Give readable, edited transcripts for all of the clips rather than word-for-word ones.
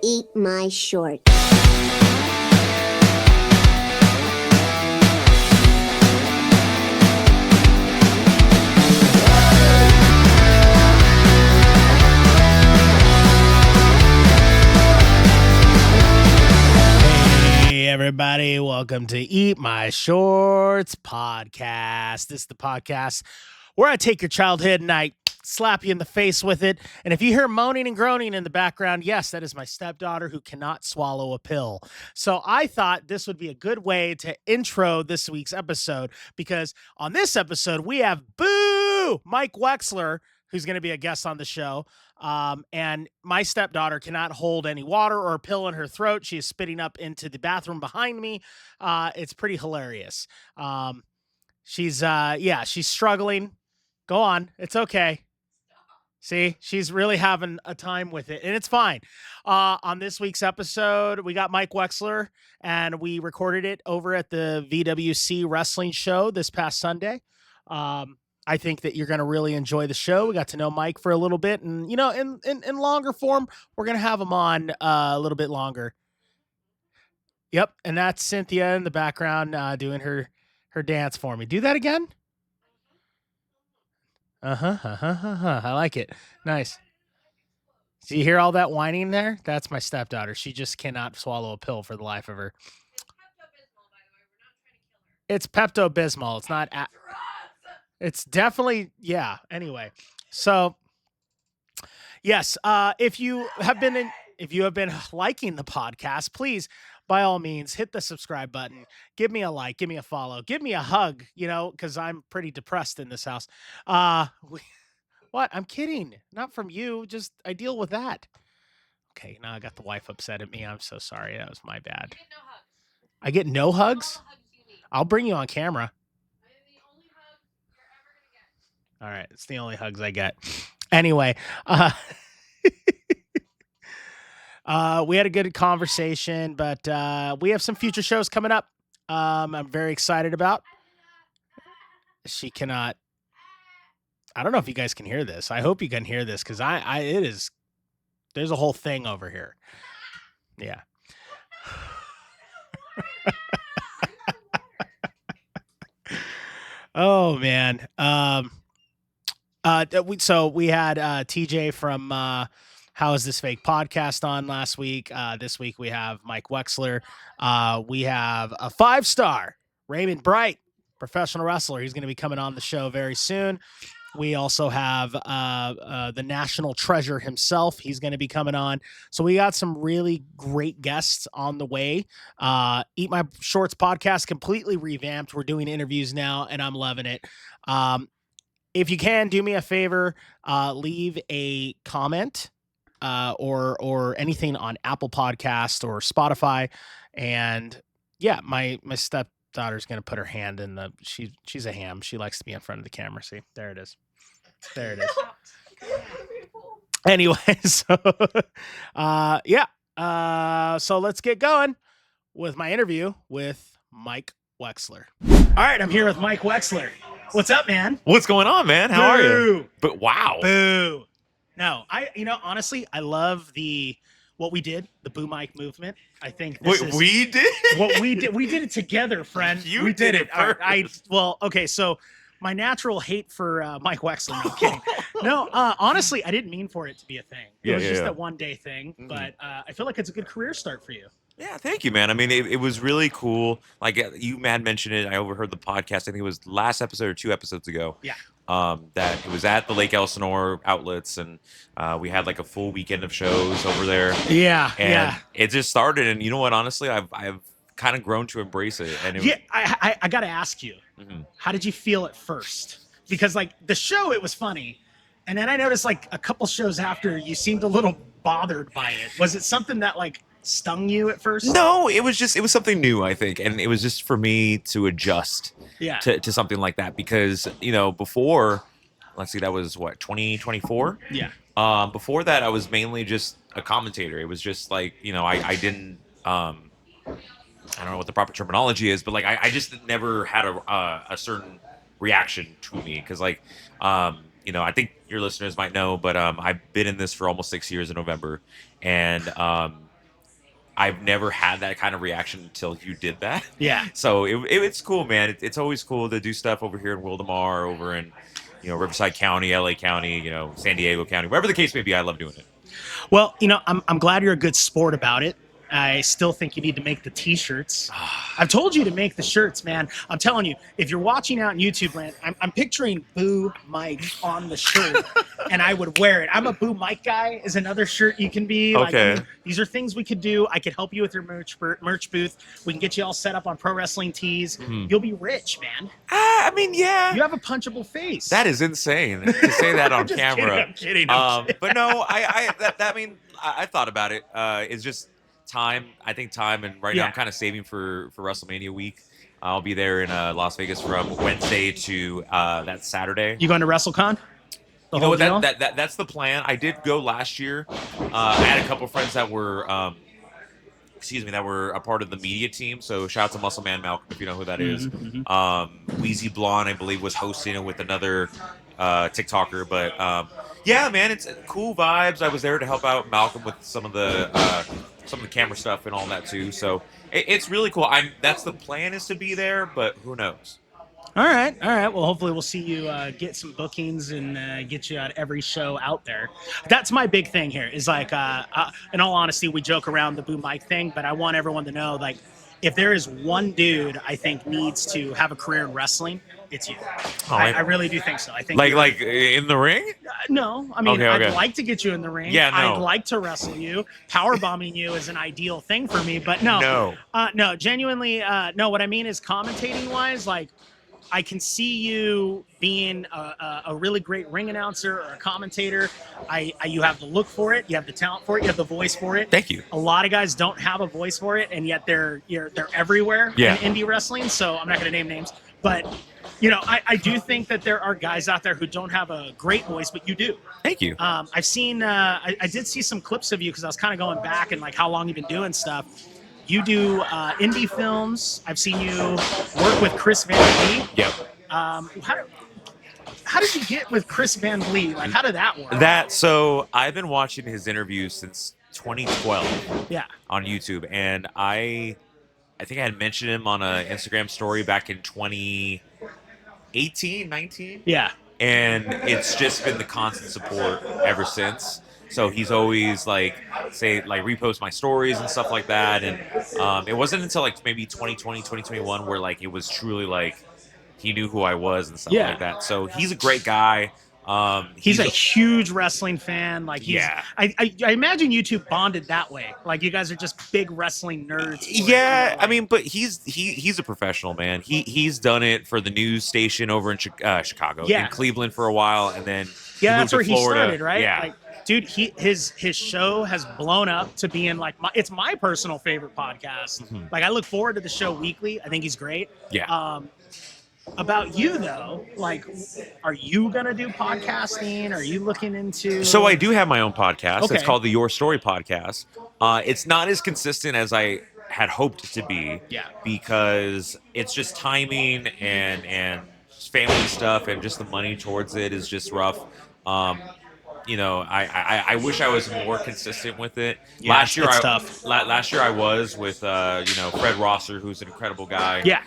eat my shorts. Hey everybody, welcome to Eat My Shorts podcast. This is the podcast where I take your childhood and I slap you in the face with it. And if you hear moaning and groaning in the background, yes, that is my stepdaughter who cannot swallow a pill. So I thought this would be a good way to intro this week's episode, because on this episode we have Booo, Mike Wexler, who's going to be a guest on the show. And my stepdaughter cannot hold any water or a pill in her throat. She is spitting up into the bathroom behind me. It's pretty hilarious. She's struggling. Go on. It's okay. See, she's really having a time with it, and it's fine. On this week's episode, we got Mike Wexler, and we recorded it over at the VWC wrestling show this past Sunday. I think that you're going to really enjoy the show. We got to know Mike for a little bit, and, you know, in longer form, we're going to have him on a little bit longer. Yep, and that's Cynthia in the background doing her dance for me. Do that again. I like it. Nice. So you hear all that whining there? That's my stepdaughter. She just cannot swallow a pill for the life of her. It's Pepto-Bismol. It's not. It's definitely, yeah. Anyway, so yes, if you have been liking the podcast, please, by all means, hit the subscribe button. Give me a like, give me a follow, give me a hug. You know, because I'm pretty depressed in this house. What? I'm kidding. Not from you. Just I deal with that. Okay, now I got the wife upset at me. I'm so sorry. That was my bad. I get no hugs? I'll bring you on camera. All right, it's the only hugs I get. Anyway, we had a good conversation, but we have some future shows coming up. I'm very excited about. She cannot. I don't know if you guys can hear this. I hope you can hear this, because there's a whole thing over here. Yeah. Oh man. We had TJ from How Is This Fake podcast on last week. This week we have Mike Wexler. We have a 5-star Raymond Bright, professional wrestler. He's going to be coming on the show very soon. We also have the national treasure himself. He's going to be coming on. So we got some really great guests on the way. Eat My Shorts podcast completely revamped. We're doing interviews now, and I'm loving it. If you can, do me a favor, leave a comment or anything on Apple Podcast or Spotify. And yeah, my stepdaughter's going to put her hand in she's a ham. She likes to be in front of the camera. See, there it is. There it is. Anyway, so so let's get going with my interview with Mike Wexler. All right, I'm here with Mike Wexler. What's up, man? What's going on, man? How are you? But wow. Boo. No, honestly, I love what we did, the Boo Mike movement. I think we did? What we did. We did it together, friend. We did it first. Okay, so my natural hate for Mike Wexler. No, I'm kidding. No, honestly, I didn't mean for it to be a thing. It was just that one day thing, but I feel like it's a good career start for you. Yeah, thank you, man. I mean, it was really cool. Like you, man, mentioned it. I overheard the podcast. I think it was last episode or 2 episodes ago. Yeah. That it was at the Lake Elsinore outlets, and we had like a full weekend of shows over there. Yeah. And it just started, and you know what? Honestly, I've kind of grown to embrace it. And I got to ask you, how did you feel at first? Because like the show, it was funny. And then I noticed like a couple shows after, you seemed a little bothered by it. Was it something that like stung you at first? No, it was something new, I think, and it was just for me to adjust to something like that, because you know, before, let's see, that was what, 2024. Before that, I was mainly just a commentator. It was just like, you know, I didn't I don't know what the proper terminology is, but like I just never had a certain reaction to me, because like you know, I think your listeners might know, but I've been in this for almost 6 years in November, and I've never had that kind of reaction until you did that. Yeah. So it's cool, man. It's always cool to do stuff over here in Wildomar, over in Riverside County, LA County, San Diego County, wherever the case may be. I love doing it. Well, I'm glad you're a good sport about it. I still think you need to make the T-shirts. I've told you to make the shirts, man. I'm telling you, if you're watching out in YouTube land, I'm picturing Boo Mike on the shirt, and I would wear it. I'm a Boo Mike guy is another shirt you can be. Okay. Like, these are things we could do. I could help you with your merch booth. We can get you all set up on Pro Wrestling Tees. Mm-hmm. You'll be rich, man. I mean, yeah. You have a punchable face. That is insane to say that on camera. I'm kidding. But no, I thought about it. It's just time. I think time, and right now I'm kind of saving for WrestleMania week. I'll be there in Las Vegas from Wednesday to that Saturday. You going to WrestleCon? You know what? That's the plan. I did go last year. I had a couple of friends that were, that were a part of the media team. So shout out to Muscle Man Malcolm, if you know who that is. Mm-hmm. Wheezy Blonde, I believe, was hosting it with another TikToker. But yeah, man, it's cool vibes. I was there to help out Malcolm with some of the camera stuff and all that too. So it's really cool. That's the plan, is to be there, but who knows? All right. Well, hopefully we'll see you get some bookings and get you at every show out there. That's my big thing here is like, in all honesty, we joke around the Boo Mike thing, but I want everyone to know, like, if there is one dude I think needs to have a career in wrestling, it's you. I really do think so. I think like in the ring? No, I mean, okay. I'd like to get you in the ring. Yeah, no. I'd like to wrestle you. Power bombing you is an ideal thing for me, but no, genuinely, no. What I mean is commentating wise, like, I can see you being a really great ring announcer or a commentator. You have the look for it, you have the talent for it, you have the voice for it. Thank you. A lot of guys don't have a voice for it, and yet they're everywhere in indie wrestling. So I'm not going to name names, but I do think that there are guys out there who don't have a great voice, but you do. Thank you. I've seen, I did see some clips of you because I was kind of going back and like how long you've been doing stuff. You do indie films. I've seen you work with Chris Van Vliet. Yep. How did you get with Chris Van Vliet? Like, how did that work? So I've been watching his interviews since 2012. Yeah. On YouTube, and I think I had mentioned him on an Instagram story back in 2018, 19. Yeah. And it's just been the constant support ever since. So he's always repost my stories and stuff like that. And it wasn't until like maybe 2020, 2021 where like it was truly like he knew who I was and stuff like that. So he's a great guy. He's a huge wrestling fan. Like, I imagine you two bonded that way. Like, you guys are just big wrestling nerds. I mean, but he's a professional, man. He's done it for the news station over in Chicago, in Cleveland for a while, and then that's where Florida. He started, right? Yeah. Like, dude, his show has blown up to being like it's my personal favorite podcast. Mm-hmm. Like, I look forward to the show weekly. I think he's great. Yeah. About you though, like, are you gonna do podcasting? Are you looking into? So I do have my own podcast. Okay. It's called the Your Story Podcast. It's not as consistent as I had hoped it to be. Yeah. Because it's just timing and family stuff, and just the money towards it is just rough. I wish I was more consistent with it. Yeah, last year I was with Fred Rosser, who's an incredible guy. Yeah.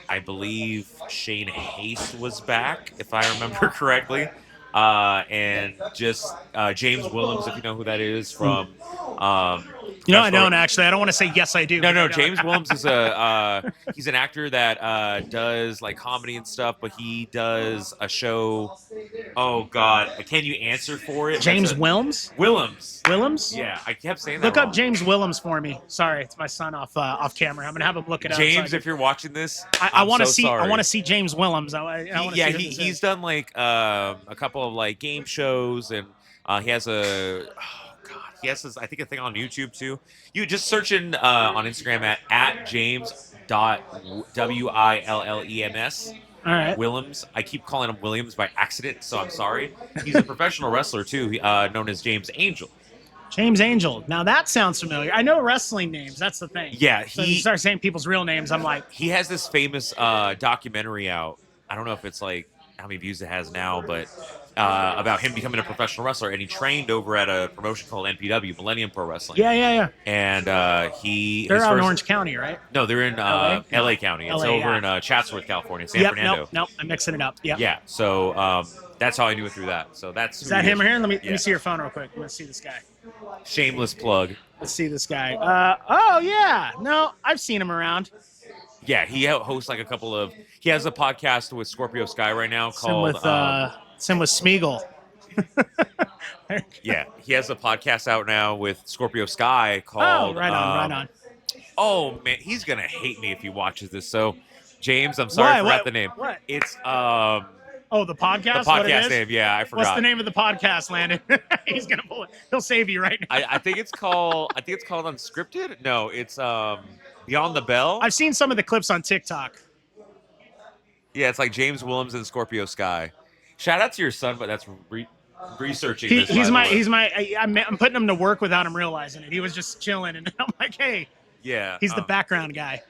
I believe Shane Haste was back, if I remember correctly. And just James Willems, if you know who that is, from... I don't actually. I don't want to say yes, I do. No. James Willems is he's an actor that does like comedy and stuff, but he does a show. Oh God, can you answer for it? James Willems. Willems? Yeah, I kept saying that. Look up James Willems for me. Sorry, it's my son off camera. I'm gonna have him look it up. James, if you're watching this, I want to see. Sorry. I want to see James Willems. He's done like a couple of like game shows, and he has a. He has this, I think, a thing on YouTube too. You just search on Instagram at James.Willems. All right. Willems. I keep calling him Williams by accident, so I'm sorry. He's a professional wrestler too, known as James Angel. James Angel. Now that sounds familiar. I know wrestling names. That's the thing. Yeah. So you start saying people's real names, I'm like. He has this famous documentary out. I don't know if it's like how many views it has now, but about him becoming a professional wrestler, and he trained over at a promotion called MPW, Millennium Pro Wrestling. Yeah. And they're out in Orange County, right? No, they're in LA County. It's over in Chatsworth, California, San Fernando. Nope, I'm mixing it up. Yep. Yeah, so that's how I knew it through that. So that's is that him or here? Let me see your phone real quick. Let's see this guy. Shameless plug. Let's see this guy. Oh yeah, no, I've seen him around. Yeah, he hosts like a couple of. He has a podcast with Scorpio Sky right now called. Sim with Smeagol. Yeah, he has a podcast out now with Scorpio Sky called. Oh, right on. Oh man, he's gonna hate me if he watches this. So, James, I'm sorry I forgot the name. What? It's Oh, the podcast. The podcast name, yeah, I forgot. What's the name of the podcast, Landon? He's gonna pull it. He'll save you right now. I think it's called. Unscripted. No, it's Beyond the Bell. I've seen some of the clips on TikTok. Yeah, it's like James Willems and Scorpio Sky. Shout out to your son, but that's researching this. I'm putting him to work without him realizing it. He was just chilling, and I'm like, hey, yeah, he's the background guy.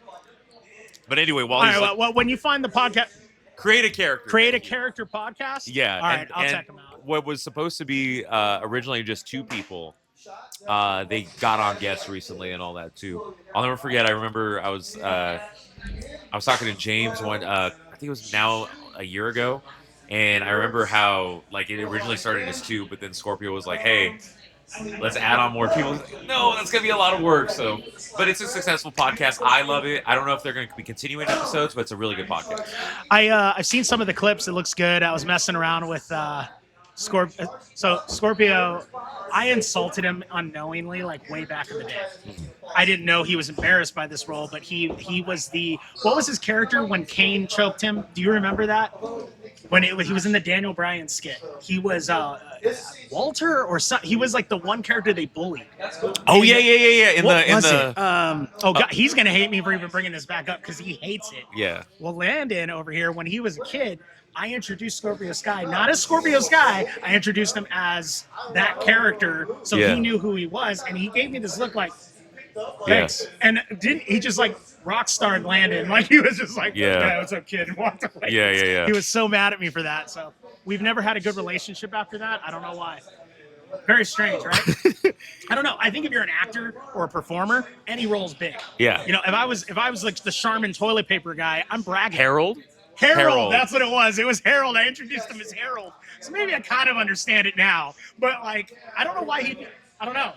But anyway, when you find the podcast, create a character. Create a character podcast. Yeah, all right, I'll check them out. What was supposed to be originally just 2 people, they got on guests recently and all that too. I'll never forget. I remember I was talking to James I think it was now a year ago. And I remember how like it originally started as 2, but then Scorpio was like, "Hey, let's add on more people." No, that's gonna be a lot of work. So, but it's a successful podcast. I love it. I don't know if they're going to be continuing episodes, but it's a really good podcast. I've seen some of the clips. It looks good. I was messing around with Scorpio. So Scorpio, I insulted him unknowingly, like way back in the day. I didn't know he was embarrassed by this role, but he was what was his character when Kane choked him? Do you remember that? When he was in the Daniel Bryan skit, he was Walter or something. He was like the one character they bullied. Oh yeah. God, he's gonna hate me for even bringing this back up because he hates it. Yeah. Well, Landon over here, when he was a kid, I introduced Scorpio Sky, not as Scorpio Sky. I introduced him as that character, so he knew who he was, and he gave me this look like, thanks. And he just like rock starred Landon, like he was just like, yeah, what's up, kid, and walked away. Yeah. He was so mad at me for that. So we've never had a good relationship after that. I don't know why. Very strange, right? I don't know. I think if you're an actor or a performer, any role's big. Yeah. You know, if I was like the Charmin toilet paper guy, I'm bragging. Harold, that's what it was. It was Harold. I introduced him as Harold. So maybe I kind of understand it now. But like, I don't know why I don't know.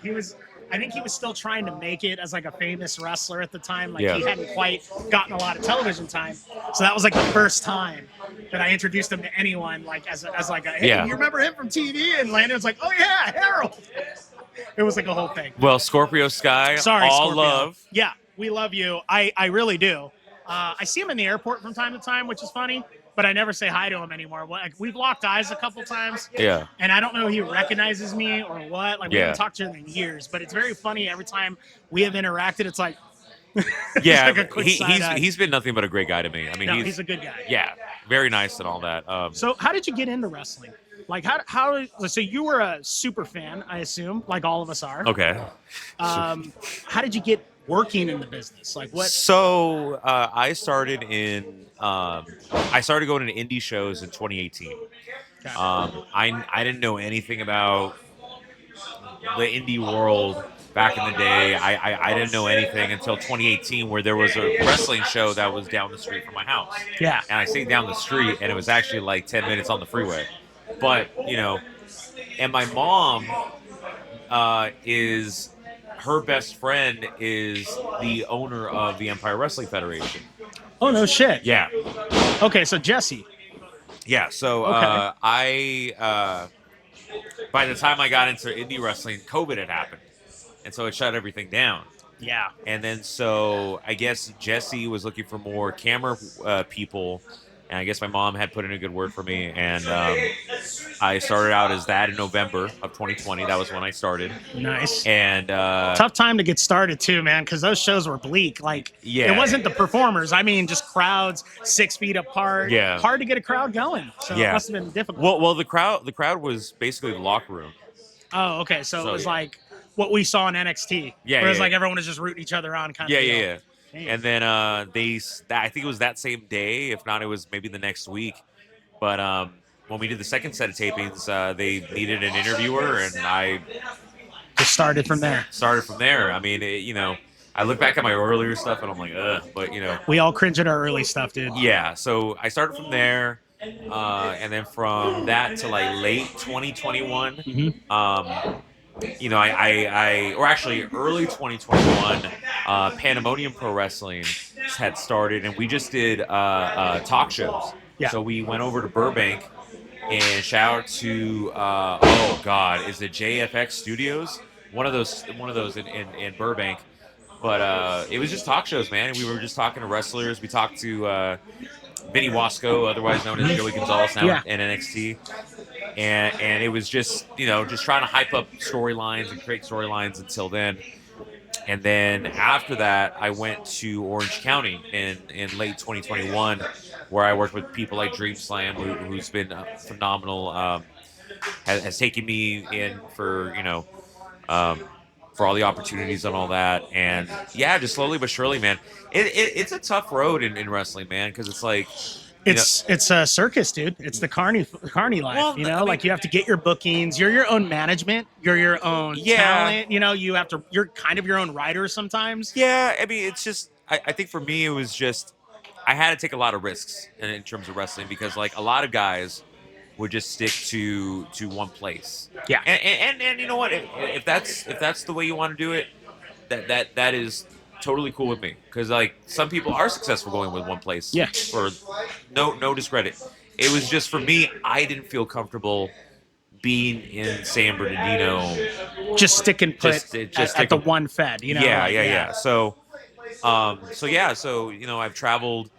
I think he was still trying to make it as like a famous wrestler at the time. Like he hadn't quite gotten a lot of television time. So that was like the first time that I introduced him to anyone, like as like a, hey, you remember him from TV? And Landon was like, oh yeah, Harold. It was like a whole thing. Well, Scorpio Sky, all Scorpio. Love. Yeah, we love you. I really do. I see him in the airport from time to time, which is funny, but I never say hi to him anymore. Like, we've locked eyes a couple times. Yeah. And I don't know if he recognizes me or what. Like, we haven't talked to him in years, but it's very funny every time we have interacted. It's like, yeah, like he's been nothing but a great guy to me. I mean, he's a good guy. Yeah, very nice and all that. So how did you get into wrestling? Like, so you were a super fan, I assume, like all of us are. Okay. How did you get working in the business? Like what? So I started going to indie shows in 2018. Okay. I didn't know anything about the indie world back in the day. I didn't know anything until 2018, where there was a wrestling show that was down the street from my house. Yeah. And I stayed down the street, and it was actually like 10 minutes on the freeway. But, and my mom her best friend is the owner of the Empire Wrestling Federation. Oh, no shit. Yeah. Okay, so Jesse. Yeah, so by the time I got into indie wrestling, COVID had happened. And so it shut everything down. Yeah. And then so I guess Jesse was looking for more camera people. And I guess my mom had put in a good word for me. And I started out as that in November of 2020. That was when I started. Nice. And tough time to get started too, man, because those shows were bleak. Like, it wasn't the performers. I mean, just crowds 6 feet apart. Yeah. Hard to get a crowd going. So it must have been difficult. Well, the crowd was basically the locker room. Oh, okay. So it was like what we saw in NXT. Yeah. Where it was like everyone was just rooting each other on kind of. Yeah. And then I think it was that same day, if not, it was maybe the next week. But when we did the second set of tapings, they needed an interviewer, and I just started from there. I mean, I look back at my earlier stuff and I'm like, ugh, but we all cringe at our early stuff, dude. Yeah, so I started from there, and then from that to like late 2021, or actually early 2021, Pandemonium Pro Wrestling had started, and we just did talk shows. Yeah. So we went over to Burbank, and shout out to oh god, is it JFX Studios? One of those in Burbank. But it was just talk shows, man. We were just talking to wrestlers. We talked to Vinny Wasco, otherwise known as Joey Gonzalez, now in NXT. And it was just, just trying to hype up storylines and create storylines until then. And then after that, I went to Orange County in late 2021, where I worked with people like Dream Slam, who's been phenomenal, has taken me in for, for all the opportunities and all that. And yeah, just slowly but surely, man. It's a tough road in wrestling, man, because it's like it's a circus, dude. It's the carny life. Well, like you have to get your bookings. You're your own management. You're your own talent. You have to. You're kind of your own writer sometimes. Yeah, I mean, it's just. I think for me, it was just I had to take a lot of risks in terms of wrestling, because like a lot of guys would just stick to one place. Yeah. And you know what? If that's the way you want to do it, that is totally cool with me, because like some people are successful going with one place. Yeah. For no discredit, it was just for me. I didn't feel comfortable being in San Bernardino, just sticking put at the one Fed. Yeah. So I've traveled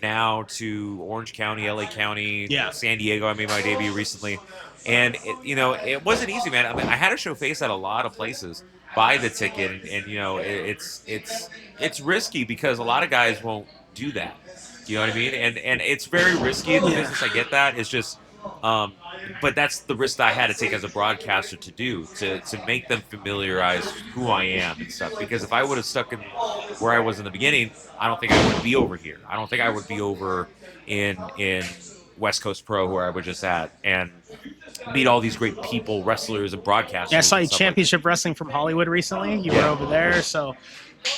now to Orange County, LA County, San Diego. I made my debut recently, and it wasn't easy, man. I mean, I had to show face at a lot of places, buy the ticket, and it's risky because a lot of guys won't do that. You know what I mean? And it's very risky in the business. I get that. It's just, but that's the risk that I had to take as a broadcaster to make them familiarize who I am and stuff. Because if I would have stuck in where I was in the beginning, I don't think I would be over here. I don't think I would be over in West Coast Pro, where I was just at, and meet all these great people, wrestlers and broadcasters. Yeah, I saw you Championship Wrestling from Hollywood recently. You were over there, so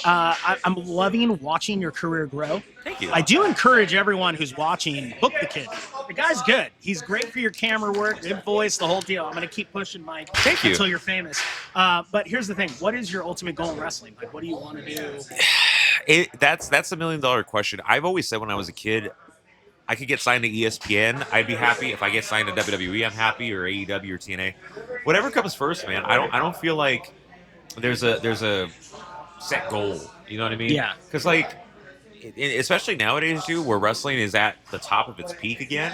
I'm loving watching your career grow. Thank you. I do encourage everyone who's watching, book the kid. The guy's good. He's great for your camera work, good voice, the whole deal. I'm going to keep pushing Mike until you're famous. But here's the thing. What is your ultimate goal in wrestling? Like, what do you want to do? That's $1 million question. I've always said when I was a kid, I could get signed to ESPN. I'd be happy. If I get signed to WWE, I'm happy, or AEW or TNA. Whatever comes first, man. I don't feel like there's a set goal. You know what I mean? Yeah. Because like, especially nowadays, too, where wrestling is at the top of its peak again.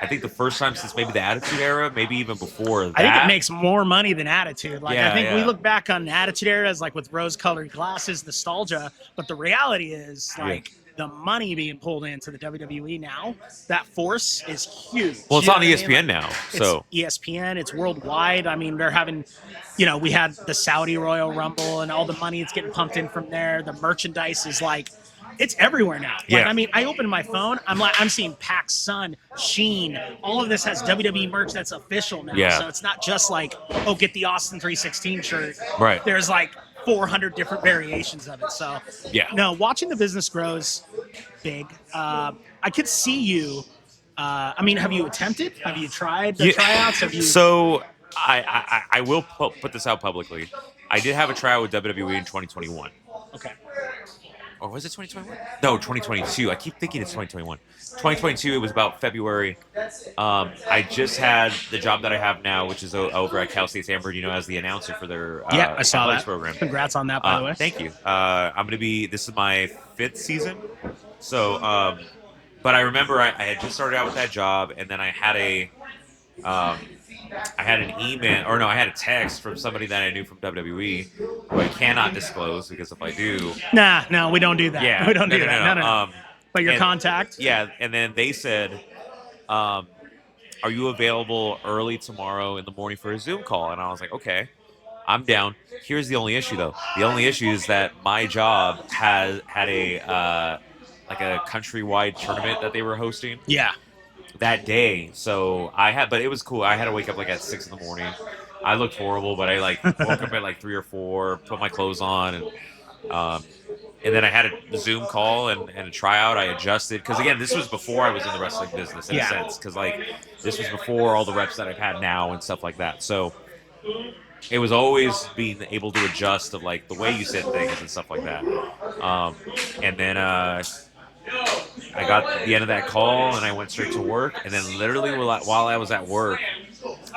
I think the first time since maybe the Attitude Era, maybe even before that. I think it makes more money than Attitude. Like, I think we look back on Attitude Era as like with rose-colored glasses, nostalgia. But the reality is, like, the money being pulled into the WWE now, that force is huge. Well, it's on ESPN now. So it's ESPN, it's worldwide. I mean, they're having, we had the Saudi Royal Rumble and all the money it's getting pumped in from there. The merchandise is like, it's everywhere now. Like, I mean, I opened my phone, I'm seeing Pac Sun, Sheen. All of this has WWE merch that's official now. Yeah. So it's not just like, oh, get the Austin 316 shirt. Right. There's like 400 different variations of it. So no, watching the business grow is big. I could see you. I mean, have you attempted? Have you tried the tryouts? Have you? So I will put this out publicly. I did have a tryout with WWE in 2021. Okay. Or was it 2021? No, 2022. I keep thinking it's 2021. 2022, it was about February. I just had the job that I have now, which is over at Cal State San Bernardino as the announcer for their I saw that program. Congrats on that, by the way. Thank you. This is my 5th season. So, but I remember I had just started out with that job, and then I had an email, or no, I had a text from somebody that I knew from WWE, who I cannot disclose, because if I do... No, we don't do that. Yeah. We don't do that. No. But your contact? Yeah, and then they said, are you available early tomorrow in the morning for a Zoom call? And I was like, okay, I'm down. Here's the only issue, though. The only issue is that my job had a countrywide tournament that they were hosting. Yeah. that day. So but it was cool. I had to wake up like at 6 in the morning. I looked horrible, but I like woke up at like 3 or 4, put my clothes on, and then I had a Zoom call and a tryout. I adjusted because again, this was before I was in the wrestling business in a sense. Because like this was before all the reps that I've had now and stuff like that. So it was always being able to adjust of like the way you said things and stuff like that. And then I got the end of that call and I went straight to work. And then literally while I was at work,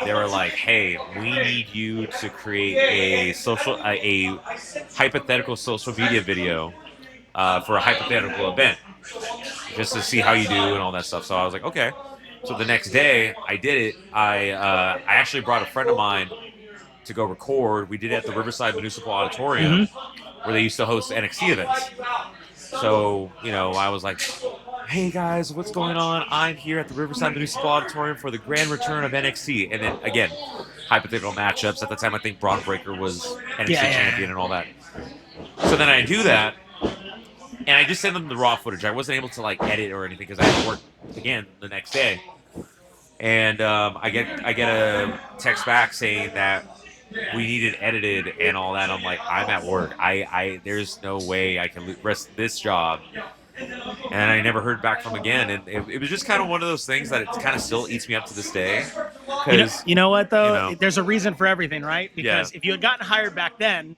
they were like, "Hey, we need you to create a hypothetical social media video for a hypothetical event, just to see how you do and all that stuff." So I was like, "Okay." So the next day, I did it. I actually brought a friend of mine to go record. We did it at the Riverside Municipal Auditorium, where they used to host NXT events. So I was like, "Hey guys, what's going on? I'm here at the Riverside Municipal Auditorium for the grand return of NXT." And then again, hypothetical matchups. At the time, I think Braun Breaker was NXT champion and all that. So then I do that, and I just sent them the raw footage. I wasn't able to like edit or anything because I had to work again the next day. And I get a text back saying that we need it edited and all that. I'm like, I'm at work. There's no way I can rest this job. And I never heard back from again. And it was just kind of one of those things that it kind of still eats me up to this day. You know what, though? There's a reason for everything, right? Because if you had gotten hired back then,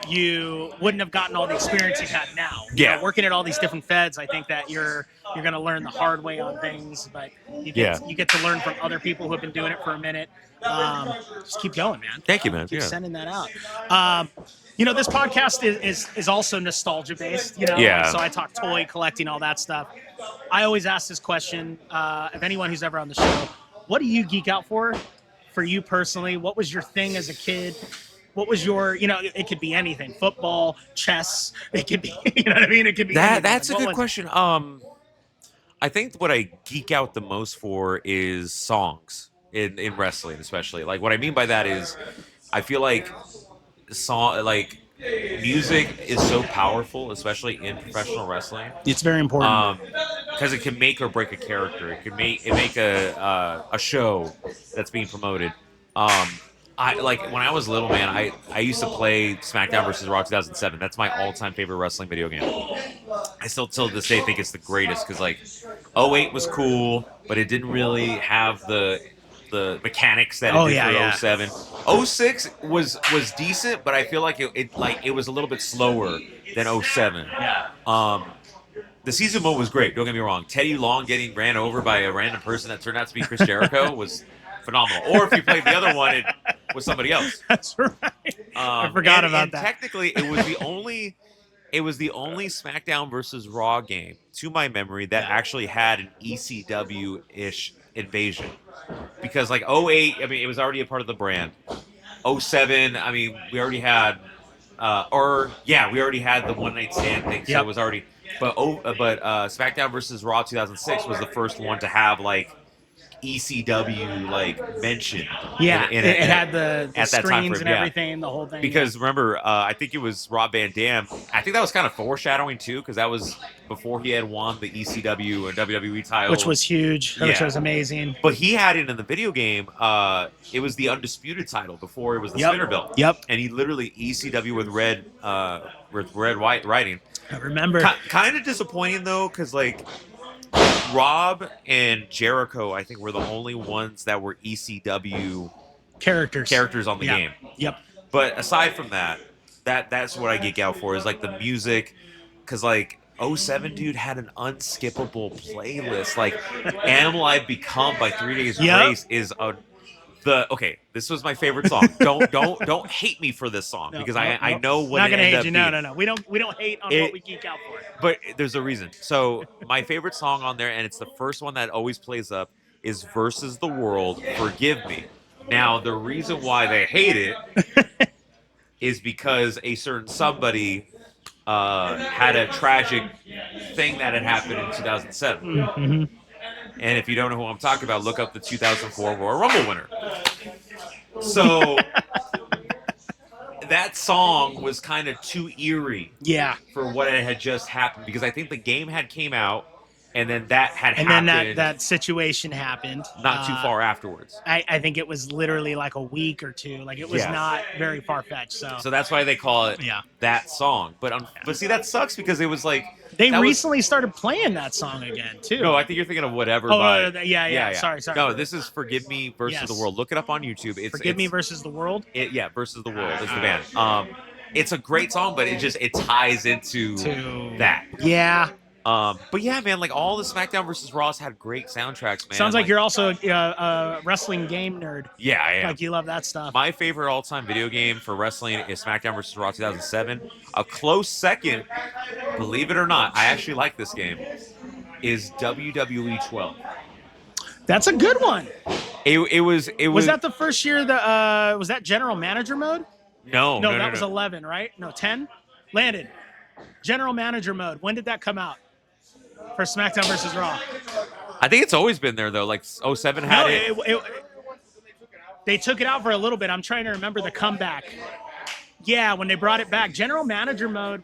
you wouldn't have gotten all the experience you've had now. You know, working at all these different feds, I think that you're going to learn the hard way on things, but you get to learn from other people who have been doing it for a minute. Just keep going, man. Thank you, man. Keep sending that out. This podcast is also nostalgia based. So I talk toy collecting, all that stuff. I always ask this question of anyone who's ever on the show: what do you geek out for you personally? What was your thing as a kid? What was your, it could be anything, football, chess. It could be, you know what I mean? It could be anything. That's a good question. I think what I geek out the most for is songs in wrestling, especially. Like what I mean by that is, I feel like music is so powerful, especially in professional wrestling. It's very important because it can make or break a character. It can make a show that's being promoted. When I was little, man, I used to play SmackDown vs. Raw 2007. That's my all-time favorite wrestling video game. I still till this day think it's the greatest because like 08 was cool, but it didn't really have the mechanics that it did for 07. 06 was decent, but I feel like it was a little bit slower than 07. The season mode was great. Don't get me wrong. Teddy Long getting ran over by a random person that turned out to be Chris Jericho was phenomenal. Or if you played the other one, it was somebody else. That's right. I forgot about that. Technically, it was the only SmackDown versus Raw game, to my memory, that actually had an ECW-ish invasion. Because like 08, I mean, it was already a part of the brand. 07, I mean, we already had, we already had the one night stand thing, so it was already. But SmackDown versus Raw 2006 was the first one to have like ECW like mentioned. Yeah, it had the screens and everything, the whole thing. Because remember, I think it was Rob Van Dam. I think that was kind of foreshadowing too, because that was before he had won the ECW and WWE title, which was huge, which was amazing. But he had it in the video game. It was the undisputed title before it was the spinner belt. Yep. And he literally ECW with red white writing. I remember. Kind of disappointing though, because like Rob and Jericho, I think, were the only ones that were ECW characters on the game. Yep. But aside from that's what I geek out for is like the music, because like 07, dude, had an unskippable playlist. Like Animal I've Become by 3 Days Grace is this was my favorite song. Don't hate me for this song because I know what not gonna it hate you. No. We don't hate on what we geek out for. But there's a reason. So my favorite song on there, and it's the first one that always plays up, is Versus the World, Forgive Me. Now the reason why they hate it is because a certain somebody had a tragic thing that had happened in 2007. Mm-hmm. And if you don't know who I'm talking about, look up the 2004 Royal Rumble winner. So that song was kind of too eerie for what had just happened, because I think the game had came out and then that had and happened. then that situation happened. Not too far afterwards. I think it was literally like a week or two. Like it was not very far fetched. So that's why they call it that song. But see, that sucks because it was like they recently started playing that song again too. No, I think you're thinking of Whatever. Yeah. Sorry. No, this is "Forgive Me" versus the World. Look it up on YouTube. Forgive Me versus the World. Versus the World is the band. It's a great song, but it ties into that. Yeah. But yeah, man, like all the SmackDown versus Raws had great soundtracks, man. Sounds like you're also a wrestling game nerd. Yeah, I am. Like you love that stuff. My favorite all-time video game for wrestling is SmackDown versus Raw 2007. A close second, believe it or not, I actually like this game, is WWE 12. That's a good one. It was. Was that the first year was that General Manager mode? No, that was 11, right? No, 10? Landed. General Manager mode. When did that come out? For SmackDown versus Raw. I think it's always been there, though. Like, 07 had it. They took it out for a little bit. I'm trying to remember the comeback. Yeah, when they brought it back. General Manager mode.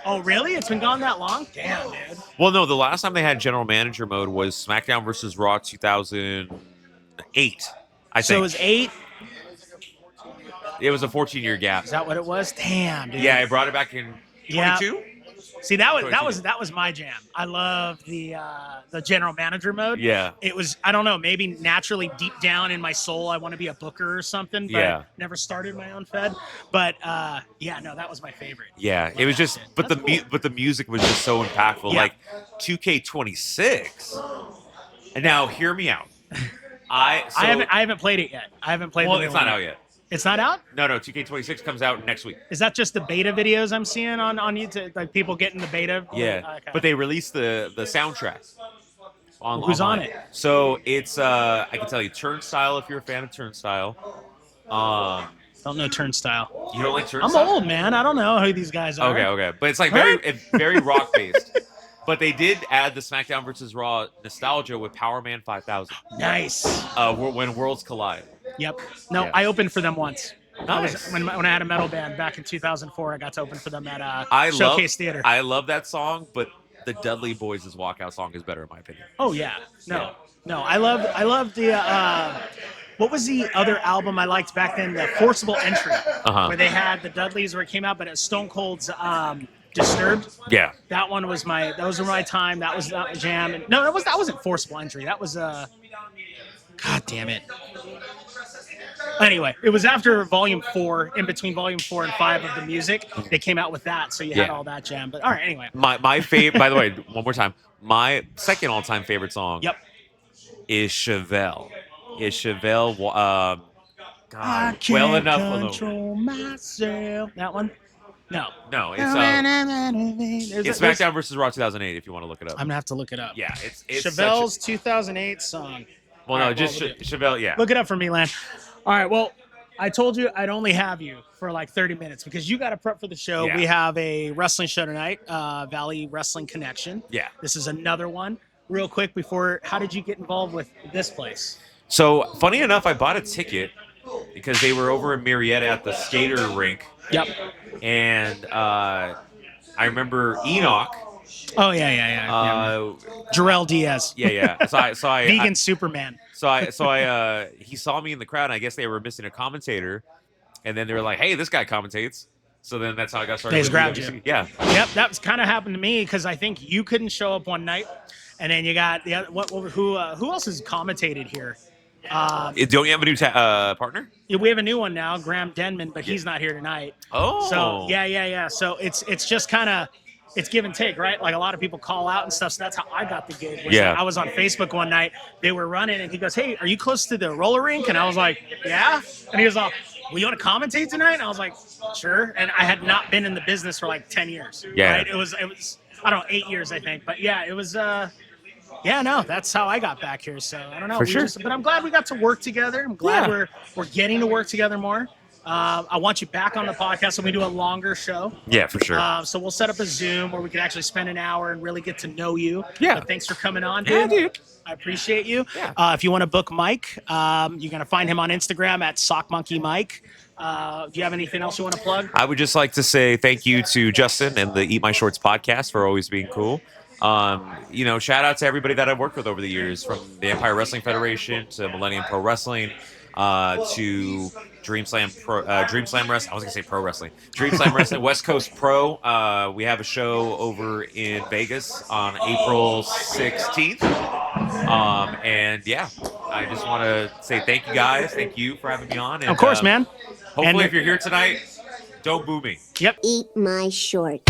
Oh, really? It's been gone that long? Damn, dude. Well, no, the last time they had General Manager mode was SmackDown versus Raw 2008, I think. So it was 8? It was a 14-year gap. Is that what it was? Damn, dude. Yeah, I brought it back in 22. See, that was my jam. I love the General Manager mode. Yeah. It was, I don't know, maybe naturally deep down in my soul I want to be a booker or something, but never started my own fed. But that was my favorite. Yeah, it was just but the music was just so impactful. Yeah. Like 2K26. And now hear me out. I haven't played it yet. I haven't played Well, it's not out yet. It's not out? No, 2K26 comes out next week. Is that just the beta videos I'm seeing on YouTube? Like people getting the beta? Yeah. Okay. But they released the soundtrack. Who's on it? So it's I can tell you Turnstile if you're a fan of Turnstile. Don't know Turnstile. You don't like Turnstile? I'm old, man. I don't know who these guys are. Okay. But it's like very rock based. But they did add the SmackDown versus Raw nostalgia with Power Man 5000. Nice. When worlds collide. Yep. No, I opened for them once. Nice. When I had a metal band back in 2004, I got to open for them at Showcase Theater. I love that song, but the Dudley Boys' walkout song is better in my opinion. Oh yeah. No. I love the what was the other album I liked back then? The Forcible Entry, where they had the Dudleys where it came out, but it was Stone Cold's Disturbed. Yeah. That one was those were my time. That was not jam. And, no, that wasn't Forcible Entry. That was God damn it. Anyway, it was after Volume 4, in between Volume 4 and 5 of the music. They came out with that, so you had all that jam. But all right, anyway. My favorite, by the way, one more time. My second all-time favorite song is Chevelle. God, I can't well enough control myself. That one? No, it's SmackDown versus Raw 2008. If you want to look it up, I'm gonna have to look it up. Yeah, it's Chevelle's 2008 song. Well, no, just Chevelle. Yeah, look it up for me, Lan. All right. Well, I told you I'd only have you for like 30 minutes because you got to prep for the show. Yeah. We have a wrestling show tonight, Valley Wrestling Connection. Yeah, this is another one. Real quick before, how did you get involved with this place? So funny enough, I bought a ticket because they were over in Marietta at the skater rink. Yep. And I remember Enoch. Oh yeah. Jarrell Diaz. Yeah. So I vegan Superman. So he saw me in the crowd. And I guess they were missing a commentator, and then they were like, "Hey, this guy commentates." So then that's how I got started. They just grabbed you. Yeah. Yep. That was kind of happened to me because I think you couldn't show up one night, and then you got the other. Who else has commentated here? Don't you have a new partner? Yeah, we have a new one now, Graham Denman, but he's not here tonight. Oh. So yeah. So it's just kind of it's give and take, right? Like a lot of people call out and stuff. So that's how I got the gig. Yeah. I was on Facebook one night. They were running, and he goes, "Hey, are you close to the roller rink?" And I was like, "Yeah." And he was like, "Well, you want to commentate tonight?" And I was like, "Sure." And I had not been in the business for like 10 years. Yeah. Right? It was I don't know, 8 years I think, but yeah, it was. Yeah, no, that's how I got back here. So I don't know. For sure. But I'm glad we got to work together. I'm glad we're getting to work together more. I want you back on the podcast so we do a longer show. Yeah, for sure. So we'll set up a Zoom where we can actually spend an hour and really get to know you. Yeah. But thanks for coming on, dude. Yeah, dude. I appreciate you. Yeah. If you want to book Mike, you're going to find him on Instagram at SockMonkeyMike. Do you have anything else you want to plug? I would just like to say thank you to Justin and the Eat My Shorts podcast for always being cool. Shout out to everybody that I've worked with over the years, from the Empire Wrestling Federation to Millennium Pro Wrestling, to Dream Slam Wrestling. I was gonna say Pro Wrestling. Dream Slam Wrestling, West Coast Pro. We have a show over in Vegas on April 16th. And yeah, I just want to say thank you guys. Thank you for having me on. And, of course, man. Hopefully, if you're here tonight, don't boo me. Yep. Eat my shorts.